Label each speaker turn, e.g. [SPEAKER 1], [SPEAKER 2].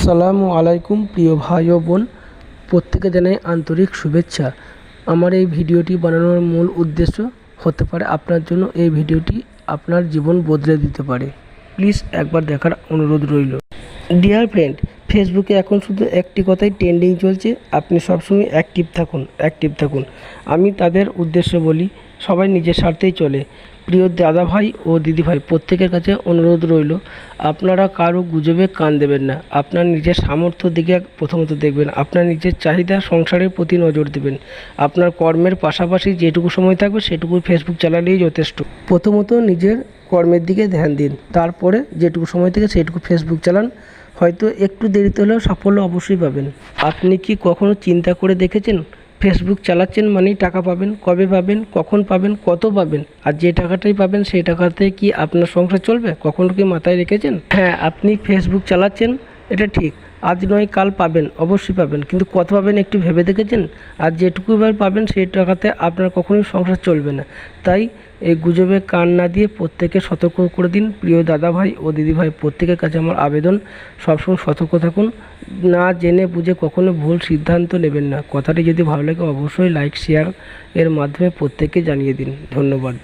[SPEAKER 1] আসসালামু আলাইকুম প্রিয় ভাই ও বোন, প্রত্যেকে জানাই আন্তরিক শুভেচ্ছা। আমার এই ভিডিওটি বানানোর মূল উদ্দেশ্য হতে পারে আপনার জন্য এই ভিডিওটি আপনার জীবন বদলে দিতে পারে। প্লিজ একবার দেখার অনুরোধ রইল। ডিয়ার ফ্রেন্ড, ফেসবুকে এখন শুধু একটি কথাই ট্রেন্ডিং চলছে, আপনি সবসময় অ্যাক্টিভ থাকুন। আমি তাদের উদ্দেশ্যে বলি, সবাই নিজের স্বার্থেই চলে। প্রিয় দাদা ভাই ও দিদি ভাই, প্রত্যেকের কাছে অনুরোধ রইল, আপনারা কারো গুজবে কান দেবেন না। আপনার নিজের সামর্থ্য দিকে প্রথমত দেখবেন, আপনার নিজের চাহিদা সংসারের প্রতি নজর দেবেন। আপনার কর্মের পাশাপাশি যেটুকু সময় থাকবে সেটুকু ফেসবুক চালালেই যথেষ্ট। প্রথমত নিজের কর্মের দিকে ধ্যান দিন, তারপরে যেটুকু সময় থেকে সেটুকু ফেসবুক চালান। হয়তো একটু দেরিতে হলেও সাফল্য অবশ্যই পাবেন। আপনি কি কখনো চিন্তা করে দেখেছেন, ফেসবুক চালাচ্ছেন মানেই টাকা পাবেন? কবে পাবেন, কখন পাবেন, কত পাবেন? আর যে টাকাটাই পাবেন সেই টাকাতে কি আপনার সংসার চলবে? কখনো কি মাথায় রেখেছেন? হ্যাঁ, আপনি ফেসবুক চালাচ্ছেন, এটা ঠিক। আজ নয় কাল পাবেন, অবশ্যই পাবেন, কিন্তু কত পাবেন একটু ভেবে দেখেছেন? আর যেটুকু পাবেন সেই টাকাতে আপনার কখনোই সংসার চলবে না। তাই এই গুজবে কান না দিয়ে প্রত্যেকে সতর্ক করে দিন। প্রিয় দাদা ভাই ও দিদি ভাই, প্রত্যেকের কাছে আমার আবেদন, সবসময় সতর্ক থাকুন। না জেনে বুঝে কখনো ভুল সিদ্ধান্ত নেবেন না। কথাটি যদি ভালো লাগে অবশ্যই লাইক শেয়ার এর মাধ্যমে প্রত্যেককে জানিয়ে দিন। ধন্যবাদ।